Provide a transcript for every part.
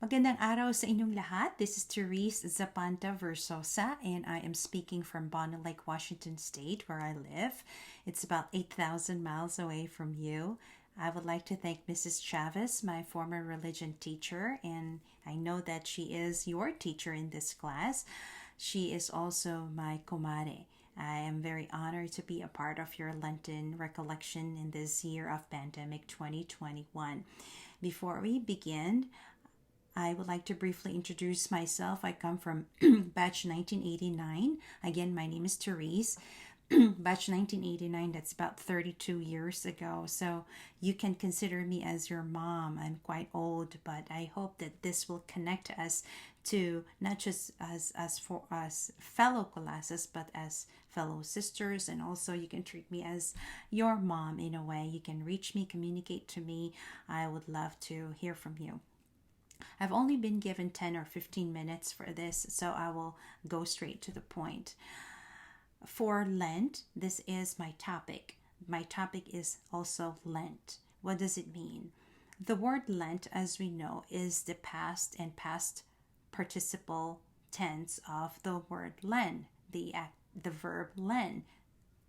Magandang araw sa inyong lahat. This is Therese Zapanta Versosa, and I am speaking from Bonnet Lake, Washington State, where I live. It's about 8,000 miles away from you. I would like to thank Mrs. Chavez, my former religion teacher, and I know that she is your teacher in this class. She is also my comadre. I am very honored to be a part of your Lenten recollection in this year of pandemic 2021. Before we begin, I would like to briefly introduce myself. I come from batch 1989. Again, my name is Therese. Batch 1989, that's about 32 years ago. So you can consider me as your mom. I'm quite old, but I hope that this will connect us to not just as for us fellow classes, but as fellow sisters. And also you can treat me as your mom in a way. You can reach me, communicate to me. I would love to hear from you. I've only been given 10 or 15 minutes for this, so I will go straight to the point. For Lent, this is my topic. My topic is also Lent. What does it mean? The word Lent, as we know, is the past and past participle tense of the word len, the verb len,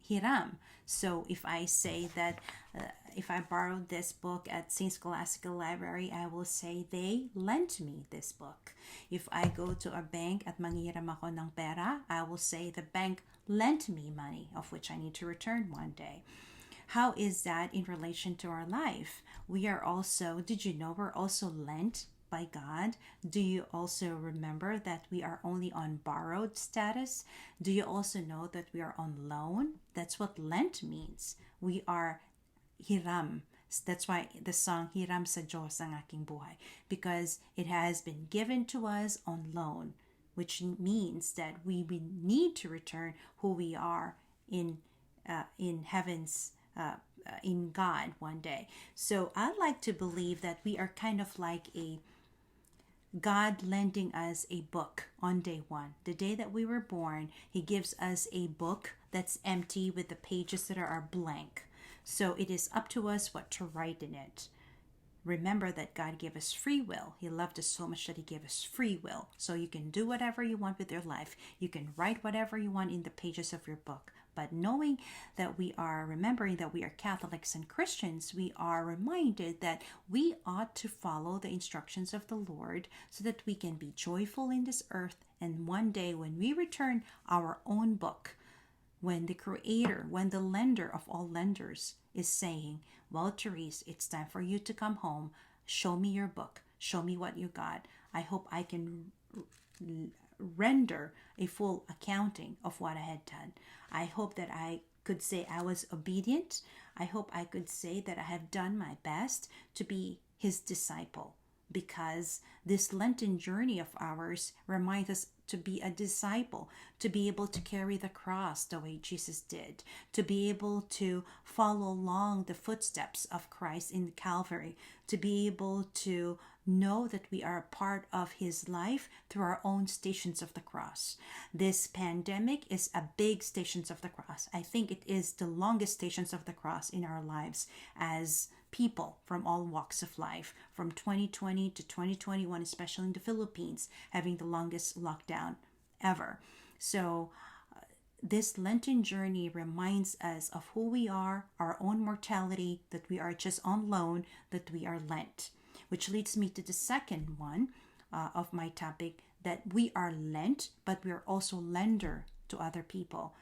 hiram. So if I say that if I borrowed this book at St. Scholastical Library, I will say they lent me this book. If I go to a bank at manghiram ako ng pera, I will say the bank lent me money, of which I need to return one day. How is that in relation to our life? We are also, did you know we're also lent by God? Do you also remember that we are only on borrowed status? Do you also know that we are on loan? That's what Lent means. We are hiram. That's why the song Hiram sa Diyos ang aking buhay, because it has been given to us on loan, which means that we need to return who we are in heaven's in God one day. So I like to believe that we are kind of like a God lending us a book on day one. The day that we were born, He gives us a book that's empty with the pages that are blank. So it is up to us what to write in it. Remember that God gave us free will. He loved us so much that He gave us free will. So you can do whatever you want with your life. You can write whatever you want in the pages of your book. But knowing that remembering that we are Catholics and Christians, we are reminded that we ought to follow the instructions of the Lord so that we can be joyful in this earth. And one day when we return our own book, when the creator, when the lender of all lenders is saying, well, Therese, it's time for you to come home. Show me your book. Show me what you got. I hope I can render a full accounting of what I had done. I hope that I could say I was obedient. I hope I could say that I have done my best to be His disciple, because this Lenten journey of ours reminds us to be a disciple, to be able to carry the cross the way Jesus did, to be able to follow along the footsteps of Christ in Calvary, to be able to know that we are a part of His life through our own stations of the cross. This pandemic is a big stations of the cross. I think it is the longest stations of the cross in our lives as people from all walks of life, from 2020 to 2021, especially in the Philippines, having the longest lockdown ever. So this Lenten journey reminds us of who we are, our own mortality, that we are just on loan, that we are lent. Which leads me to the second one of my topic, that we are lent, but we are also lender to other people.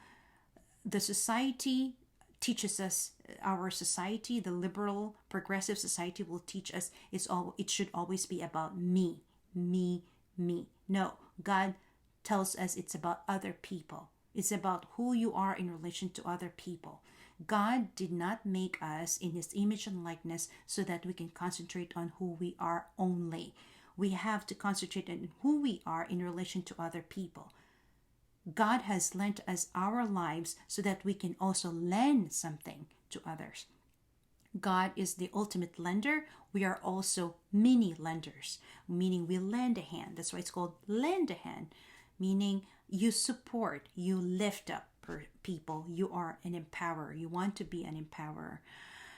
The society teaches us, our society, the liberal, progressive society will teach us it should always be about me, me, me. No, God tells us it's about other people. It's about who you are in relation to other people. God did not make us in His image and likeness so that we can concentrate on who we are only. We have to concentrate on who we are in relation to other people. God has lent us our lives so that we can also lend something to others. God is the ultimate lender. We are also mini lenders, meaning we lend a hand. That's why it's called lend a hand, meaning you support, you lift up people. You are an empowerer. You want to be an empowerer.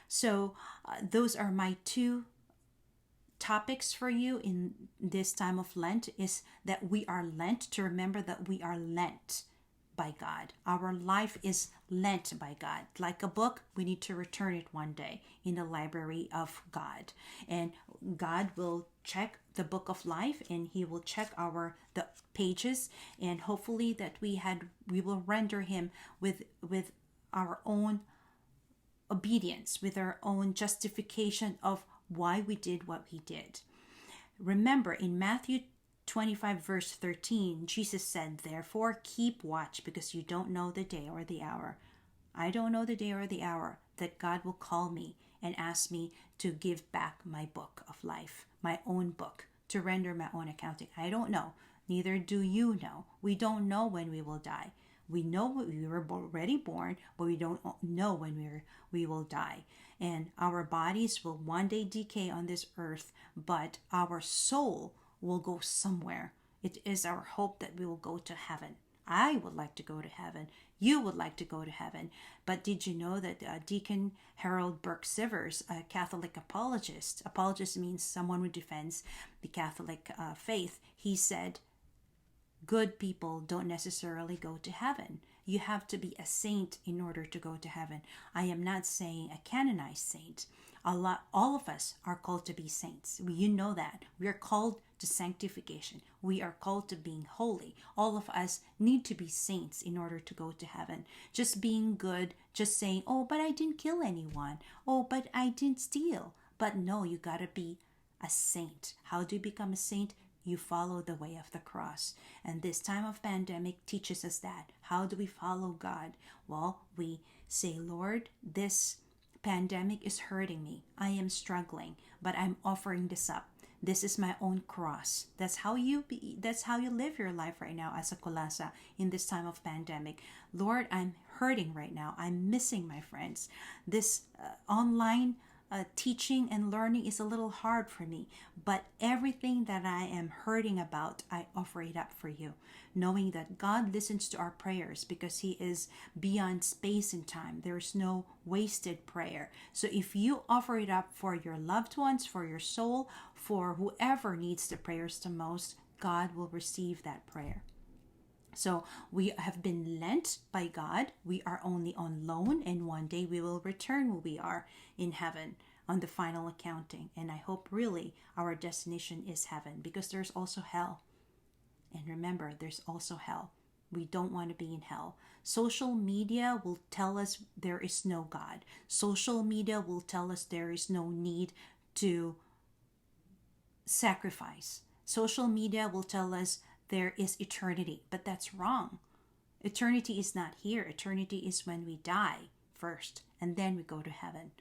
So those are my two topics for you in this time of Lent is that we are Lent, to remember that we are Lent by God. Our life is lent by God. Like a book, we need to return it one day in the library of God. And God will check the book of life, and he will check the pages, and hopefully that we will render him with our own obedience, with our own justification of why we did what we did. Remember, in Matthew 25 verse 13, Jesus said, "Therefore keep watch, because you don't know the day or the hour." I don't know the day or the hour that God will call me and ask me to give back my book of life, my own book, to render my own accounting. I don't know. Neither do you know. We don't know when we will die. We know we were already born, but we don't know when we will die. And our bodies will one day decay on this earth, but our soul will go somewhere. It is our hope that we will go to heaven. I would like to go to heaven. You would like to go to heaven. But did you know that Deacon Harold Burke Sivers, a Catholic apologist means someone who defends the Catholic faith, he said, good people don't necessarily go to heaven. You have to be a saint in order to go to heaven. I am not saying a canonized saint. All of us are called to be saints. You know that. We are called to sanctification. We are called to being holy. All of us need to be saints in order to go to heaven. Just being good, just saying, oh, but I didn't kill anyone. Oh, but I didn't steal. But no, you got to be a saint. How do you become a saint? You follow the way of the cross. And this time of pandemic teaches us that. How do we follow God? Well, we say, Lord, this pandemic is hurting me. I am struggling, but I'm offering this up. This is my own cross. That's how you live your life right now as a Kulasa in this time of pandemic. Lord, I'm hurting right now. I'm missing my friends. This online teaching and learning is a little hard for me, but everything that I am hurting about, I offer it up for you, knowing that God listens to our prayers because he is beyond space and time. There's no wasted prayer. So if you offer it up for your loved ones, for your soul, for whoever needs the prayers the most, God will receive that prayer. So we have been lent by God. We are only on loan, and one day we will return where we are in heaven on the final accounting. And I hope really our destination is heaven, because there's also hell. And remember, there's also hell. We don't want to be in hell. Social media will tell us there is no God. Social media will tell us there is no need to sacrifice. Social media will tell us there is eternity, but that's wrong. Eternity is not here. Eternity is when we die first, and then we go to heaven.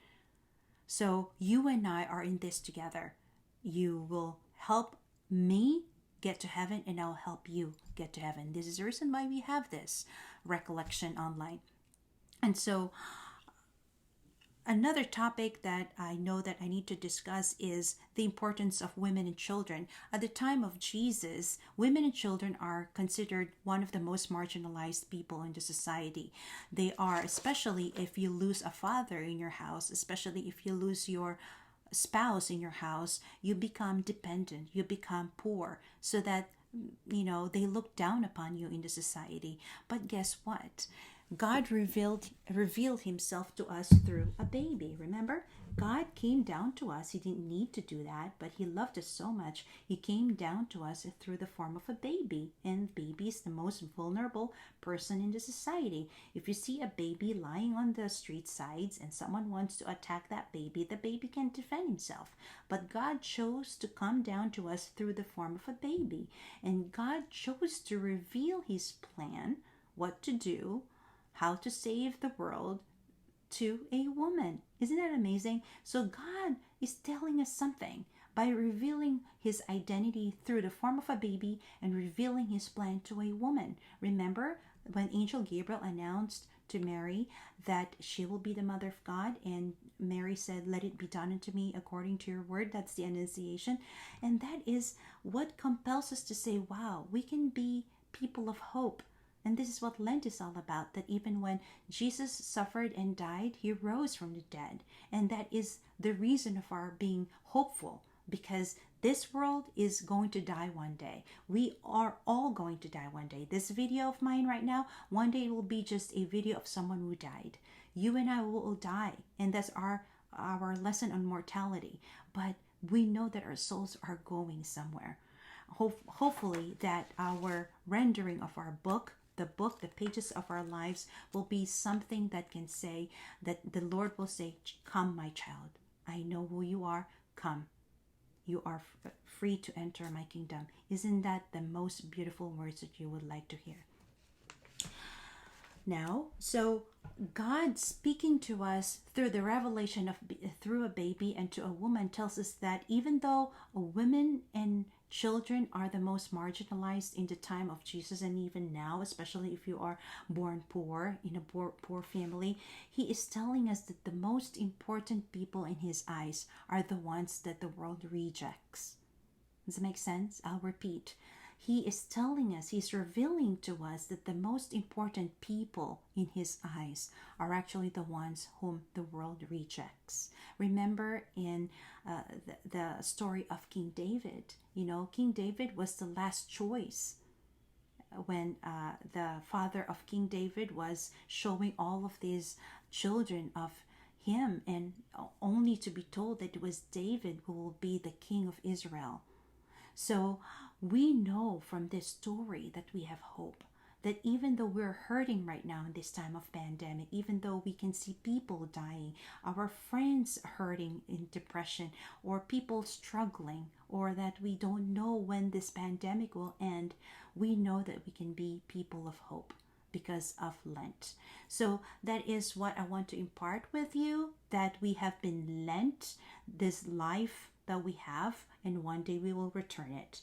So you and I are in this together. You will help me get to heaven, and I'll help you get to heaven. This is the reason why we have this Recollection online. And so another topic that I know that I need to discuss is the importance of women and children. At the time of Jesus, women and children are considered one of the most marginalized people in the society. They are, especially if you lose a father in your house, especially if you lose your spouse in your house, you become dependent, you become poor, so that, they look down upon you in the society. But guess what? God revealed himself to us through a baby. Remember, God came down to us. He didn't need to do that, but he loved us so much. He came down to us through the form of a baby. And baby is the most vulnerable person in the society. If you see a baby lying on the street sides and someone wants to attack that baby, the baby can defend himself. But God chose to come down to us through the form of a baby. And God chose to reveal his plan, what to do, how to save the world, to a woman. Isn't that amazing? So God is telling us something by revealing his identity through the form of a baby and revealing his plan to a woman. Remember when Angel Gabriel announced to Mary that she will be the mother of God, and Mary said, "Let it be done unto me according to your word." That's the Annunciation. And that is what compels us to say, wow, we can be people of hope. And this is what Lent is all about, that even when Jesus suffered and died, he rose from the dead. And that is the reason of our being hopeful, because this world is going to die one day. We are all going to die one day. This video of mine right now, one day it will be just a video of someone who died. You and I will die, and that's our lesson on mortality. But we know that our souls are going somewhere. Hopefully that our rendering of our book, the pages of our lives, will be something that can say that the Lord will say, come, my child, I know who you are, come, you are free to enter my kingdom. Isn't that the most beautiful words that you would like to hear? Now, so God speaking to us through the revelation of through a baby and to a woman tells us that even though women and children are the most marginalized in the time of Jesus, and even now, especially if you are born poor in a poor family, he is telling us that the most important people in his eyes are the ones that the world rejects. Does it make sense? I'll repeat. He is telling us, he's revealing to us that the most important people in his eyes are actually the ones whom the world rejects. Remember in the story of King David, King David was the last choice when the father of King David was showing all of these children of him, and only to be told that it was David who will be the king of Israel. So we know from this story that we have hope, that even though we're hurting right now in this time of pandemic, even though we can see people dying, our friends hurting in depression, or people struggling, or that we don't know when this pandemic will end, we know that we can be people of hope because of Lent. So that is what I want to impart with you, that we have been lent this life that we have, and one day we will return it.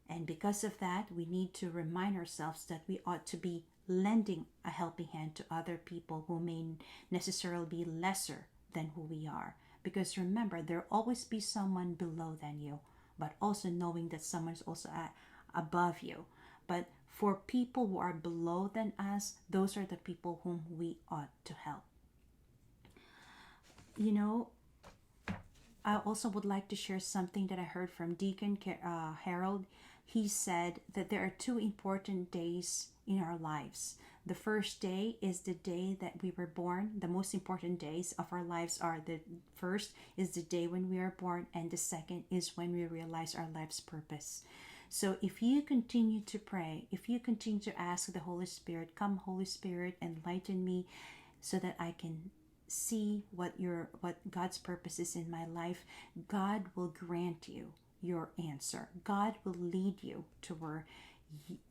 And because of that, we need to remind ourselves that we ought to be lending a helping hand to other people who may necessarily be lesser than who we are. Because remember, there'll always be someone below than you, but also knowing that someone is also above you. But for people who are below than us, those are the people whom we ought to help. I also would like to share something that I heard from Deacon Harold. He said that there are two important days in our lives. The first day is the day that we were born. The most important days of our lives are, the first is the day when we are born, and the second is when we realize our life's purpose. So if you continue to pray, if you continue to ask the Holy Spirit, come Holy Spirit, enlighten me so that I can see what God's purpose is in my life, God will grant you your answer. God will lead you to where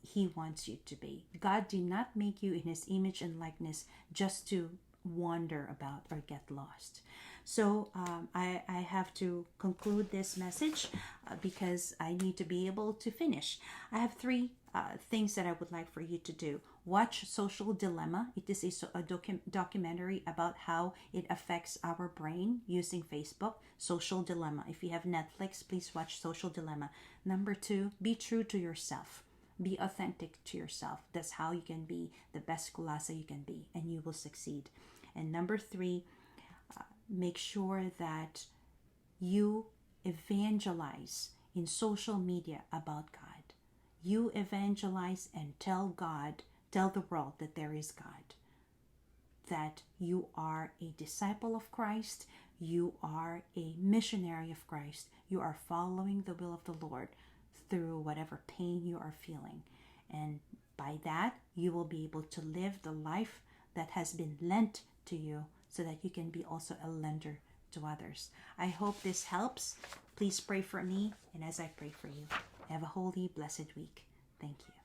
he wants you to be. God did not make you in his image and likeness just to wander about or get lost. So I have to conclude this message because I need to be able to finish. I have three things that I would like for you to do. Watch Social Dilemma. It is a documentary about how it affects our brain using Facebook. Social Dilemma. If you have Netflix, please watch Social Dilemma. Number 2, be true to yourself. Be authentic to yourself. That's how you can be the best kulasa you can be, and you will succeed. And number 3, make sure that you evangelize in social media about God. You evangelize and tell the world that there is God, that you are a disciple of Christ, you are a missionary of Christ, you are following the will of the Lord through whatever pain you are feeling. And by that, you will be able to live the life that has been lent to you so that you can be also a lender to others. I hope this helps. Please pray for me, and as I pray for you, have a holy, blessed week. Thank you.